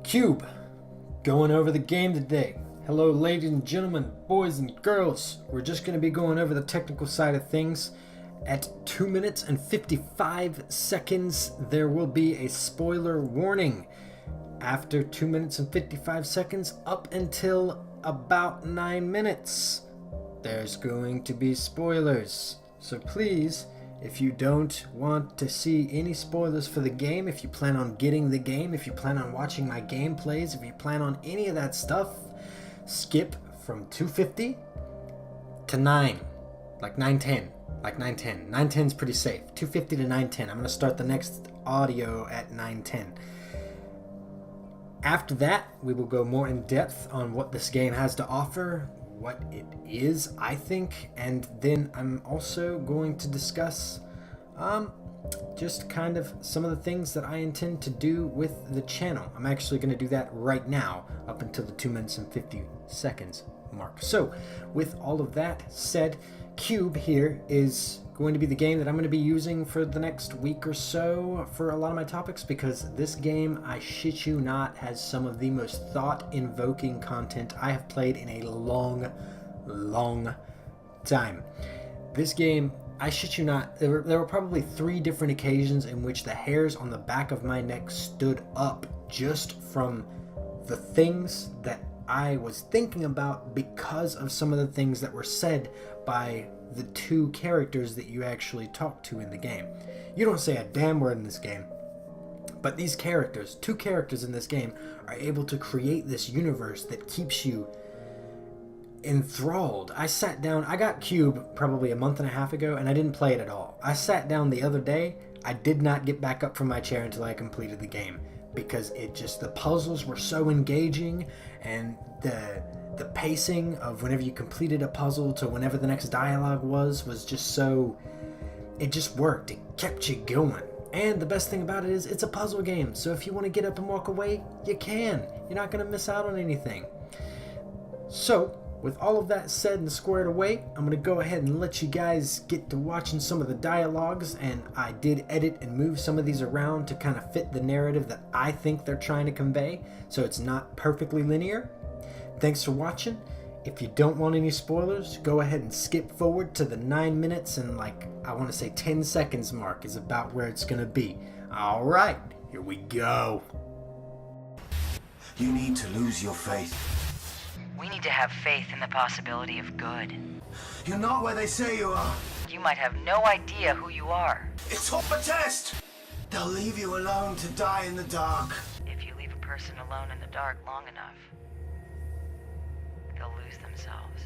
Q.U.B.E, going over the game today. Hello ladies and gentlemen, boys and girls. We're just going to be going over the technical side of things. At 2 minutes and 55 seconds, there will be a spoiler warning. After 2 minutes and 55 seconds, up until about 9 minutes, there's going to be spoilers. So please, if you don't want to see any spoilers for the game, if you plan on getting the game, if you plan on watching my gameplays, if you plan on any of that stuff, skip from 250 to 9, like 910. Like 910. 910 is pretty safe. 250 to 910. I'm going to start the next audio at 910. After that, we will go more in depth on what this game has to offer, what it is, I think, and then I'm also going to discuss just kind of some of the things that I intend to do with the channel. I'm actually going to do that right now up until the 2 minutes and 50 seconds mark. So with all of that said, Q.U.B.E here is going to be the game that I'm going to be using for the next week or so for a lot of my topics, because this game, I shit you not, has some of the most thought-invoking content I have played in a long time. This game, I shit you not, there were probably 3 different occasions in which the hairs on the back of my neck stood up just from the things that I was thinking about because of some of the things that were said by the 2 characters that you actually talk to in the game. You don't say a damn word in this game, but these characters, 2 characters in this game, are able to create this universe that keeps you enthralled. I sat down, I got Q.U.B.E probably a month and a half ago, and I didn't play it at all. I sat down the other day, I did not get back up from my chair until I completed the game, because the puzzles were so engaging, and the pacing of whenever you completed a puzzle to whenever the next dialogue was just so, it just worked. It kept you going. And the best thing about it is it's a puzzle game, so if you want to get up and walk away, you can. You're not going to miss out on anything. So with all of that said and squared away, I'm going to go ahead and let you guys get to watching some of the dialogues, and I did edit and move some of these around to kind of fit the narrative that I think they're trying to convey, so it's not perfectly linear. Thanks for watching. If you don't want any spoilers, go ahead and skip forward to the 9 minutes and I want to say 10 seconds mark is about where it's going to be. Alright, here we go. You need to lose your faith. We need to have faith in the possibility of good. You're not where they say you are. You might have no idea who you are. It's all a test. They'll leave you alone to die in the dark. If you leave a person alone in the dark long enough, they'll lose themselves.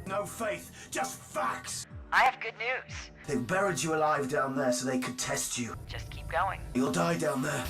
No faith, just facts. I have good news. They've buried you alive down there so they could test you. Just keep going. You'll die down there.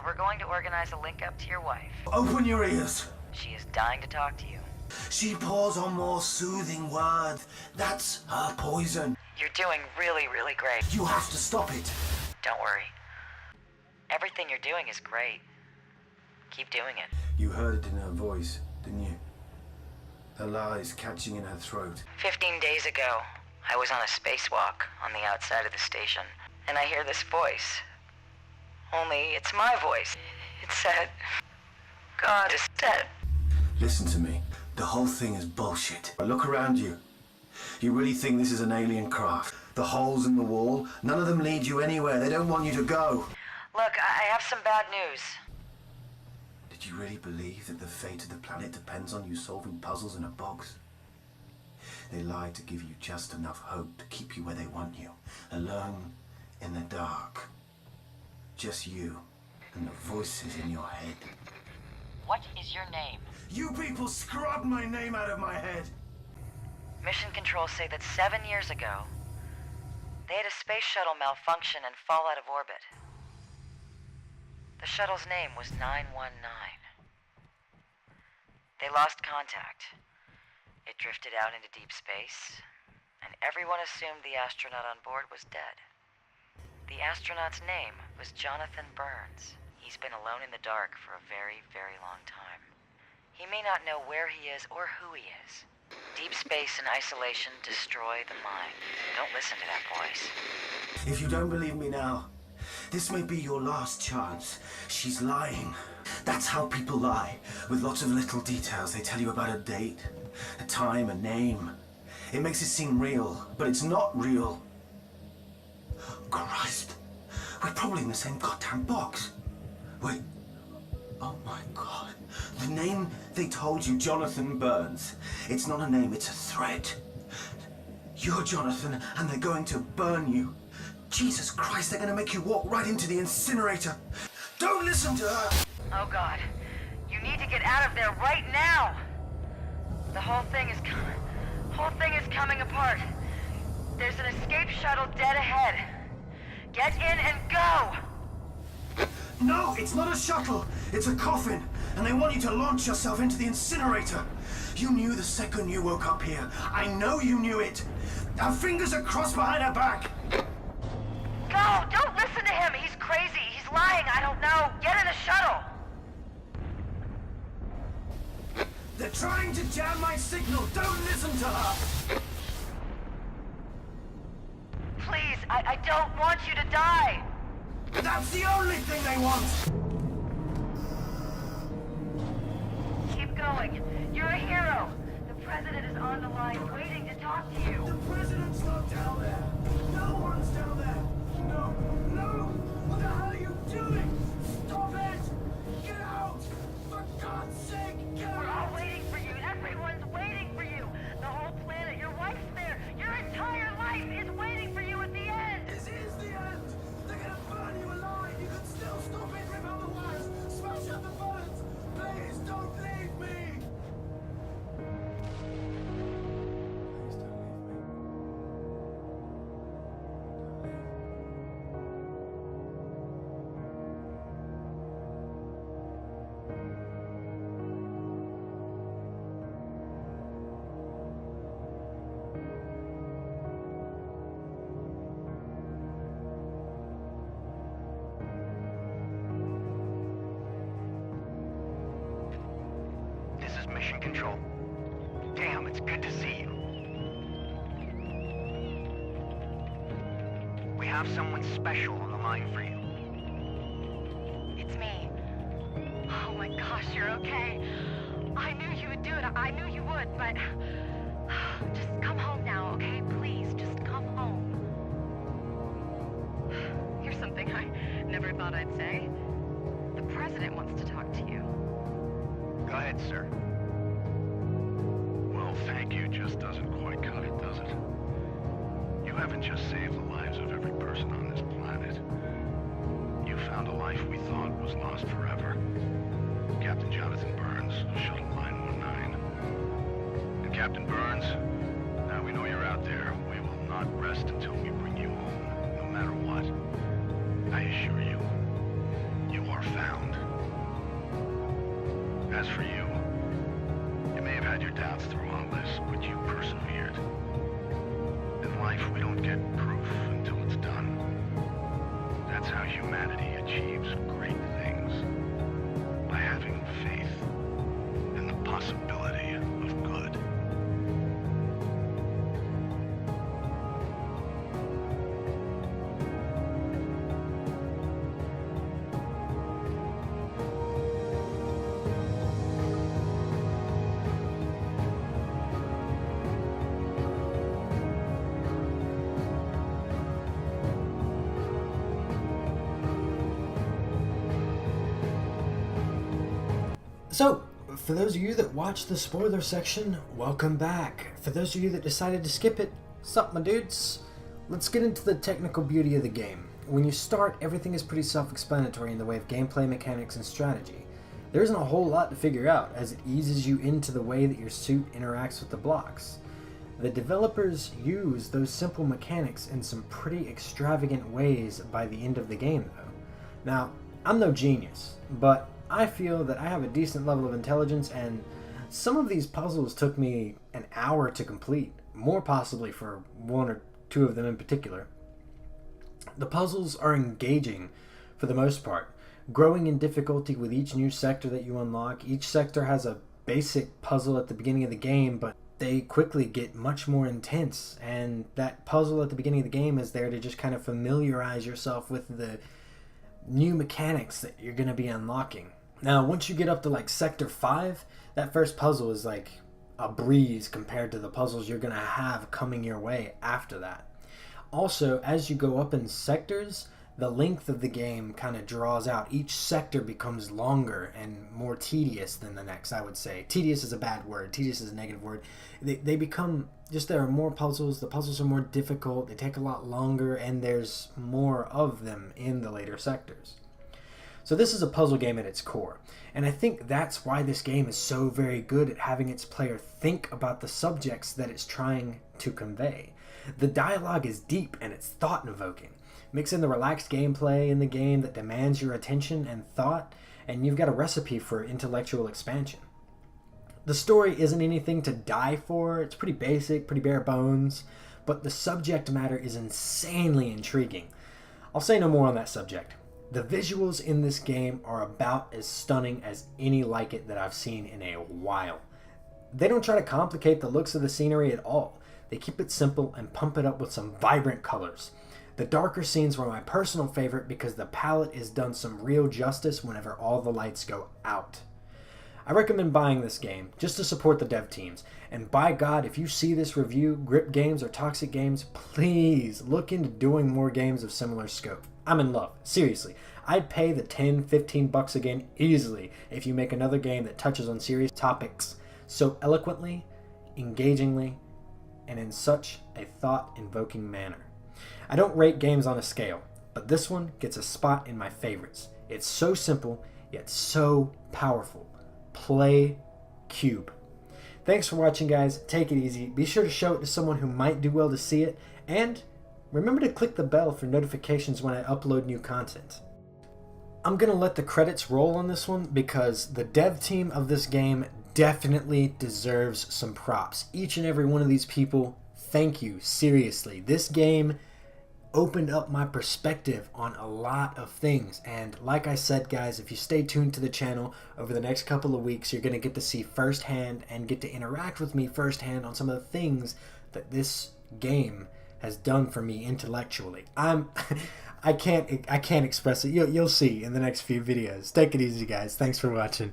We're going to organize a link up to your wife. Open your ears. She is dying to talk to you. She pours on more soothing words. That's her poison. You're doing really great. You have to stop it. Don't worry. Everything you're doing is great. Keep doing it. You heard it in her voice, didn't you? Her lies catching in her throat. 15 days ago, I was on a spacewalk on the outside of the station, and I hear this voice. Only it's my voice. It said, God is dead. Listen to me. The whole thing is bullshit. Look around you. You really think this is an alien craft? The holes in the wall, none of them lead you anywhere. They don't want you to go. Look, I have some bad news. Did you really believe that the fate of the planet depends on you solving puzzles in a box? They lied to give you just enough hope to keep you where they want you. Alone in the dark. Just you and the voices in your head. What is your name? You people scrubbed my name out of my head. Mission Control say that 7 years ago, they had a space shuttle malfunction and fall out of orbit. The shuttle's name was 919. They lost contact. It drifted out into deep space, and everyone assumed the astronaut on board was dead. The astronaut's name was Jonathan Burns. He's been alone in the dark for a very long time. He may not know where he is or who he is. Deep space and isolation destroy the mind. Don't listen to that voice. If you don't believe me now, This may be your last chance. She's lying. That's how people lie, with lots of little details. They tell you about a date, a time, a name. It makes it seem real, but it's not real. Christ, we're probably in the same goddamn box. Wait, oh my God. The name they told you, Jonathan Burns. It's not a name, it's a threat. You're Jonathan, and they're going to burn you. Jesus Christ, they're going to make you walk right into the incinerator. Don't listen to her! Oh God, you need to get out of there right now! The whole thing is coming apart. There's an escape shuttle dead ahead. Get in and go! No, it's not a shuttle. It's a coffin, and they want you to launch yourself into the incinerator. You knew the second you woke up here. I know you knew it. Our fingers are crossed behind our back. Go! Don't listen to him! He's crazy! He's lying! I don't know! Get in the shuttle! They're trying to jam my signal. Don't listen to her. Please, I don't want you to die! That's the only thing they want. Keep going. You're a hero. The president is on the line waiting to talk to you. The president's not down there. No one's down there. No, no. What the hell are you doing? Stop it. Get out. For God's sake, get We're all out. waiting for you. Everyone's waiting for you. The whole planet, your wife's there. Your entire life is waiting for you at the end. This is the end. They're gonna burn you alive. You can still stop it. Rip out the wires. Smash out the buttons. Please don't leave me. This is Mission Control. Damn, it's good to see you. We have someone special on the line for you. It's me. Oh my gosh, you're okay. I knew you would do it. I knew you would, but... Just come home now, okay? Please, just come home. Here's something I never thought I'd say. The president wants to talk to you. Go ahead, sir. Well, thank you just doesn't quite cut it, does it? You haven't just saved the lives of every person on this planet. You found a life we thought was lost forever. Captain Jonathan Burns, Shuttle Line 19. And Captain Burns, now we know you're out there. We will not rest until we bring you home, no matter what. I assure you, you are found. As for you, you may have had your doubts through all this, but you persevered. In life, we don't get proof until it's done. That's how humanity achieves great things. By having faith in the possibility of good. So, for those of you that watched the spoiler section, welcome back. For those of you that decided to skip it, sup my dudes? Let's get into the technical beauty of the game. When you start, everything is pretty self-explanatory in the way of gameplay mechanics and strategy. There isn't a whole lot to figure out, as it eases you into the way that your suit interacts with the blocks. The developers use those simple mechanics in some pretty extravagant ways by the end of the game though. Now, I'm no genius, but I feel that I have a decent level of intelligence, and some of these puzzles took me an hour to complete, more possibly for one or two of them in particular. The puzzles are engaging for the most part, growing in difficulty with each new sector that you unlock. Each sector has a basic puzzle at the beginning of the game, but they quickly get much more intense, and that puzzle at the beginning of the game is there to just kind of familiarize yourself with the new mechanics that you're going to be unlocking. Now, once you get up to like Sector 5, that first puzzle is like a breeze compared to the puzzles you're going to have coming your way after that. Also, as you go up in sectors, the length of the game kind of draws out. Each sector becomes longer and more tedious than the next, I would say. Tedious is a bad word. Tedious is a negative word. They become, just there are more puzzles. The puzzles are more difficult. They take a lot longer, and there's more of them in the later sectors. So this is a puzzle game at its core. And I think that's why this game is so very good at having its player think about the subjects that it's trying to convey. The dialogue is deep and it's thought-invoking. Mix in the relaxed gameplay in the game that demands your attention and thought, and you've got a recipe for intellectual expansion. The story isn't anything to die for. It's pretty basic, pretty bare bones, but the subject matter is insanely intriguing. I'll say no more on that subject. The visuals in this game are about as stunning as any like it that I've seen in a while. They don't try to complicate the looks of the scenery at all. They keep it simple and pump it up with some vibrant colors. The darker scenes were my personal favorite because the palette is done some real justice whenever all the lights go out. I recommend buying this game just to support the dev teams. And by God, if you see this review, Grip Games or Toxic Games, please look into doing more games of similar scope. I'm in love. Seriously. I'd pay the $10-15 again easily if you make another game that touches on serious topics so eloquently, engagingly, and in such a thought-invoking manner. I don't rate games on a scale, but this one gets a spot in my favorites. It's so simple, yet so powerful. Play Q.U.B.E. Thanks for watching, guys. Take it easy. Be sure to show it to someone who might do well to see it, and remember to click the bell for notifications when I upload new content. I'm going to let the credits roll on this one because the dev team of this game definitely deserves some props. Each and every one of these people, thank you, seriously. This game opened up my perspective on a lot of things, and like I said, guys, if you stay tuned to the channel over the next couple of weeks, you're going to get to see firsthand and get to interact with me firsthand on some of the things that this game has done for me intellectually. I can't express it. You'll see in the next few videos. Take it easy, guys. Thanks for watching.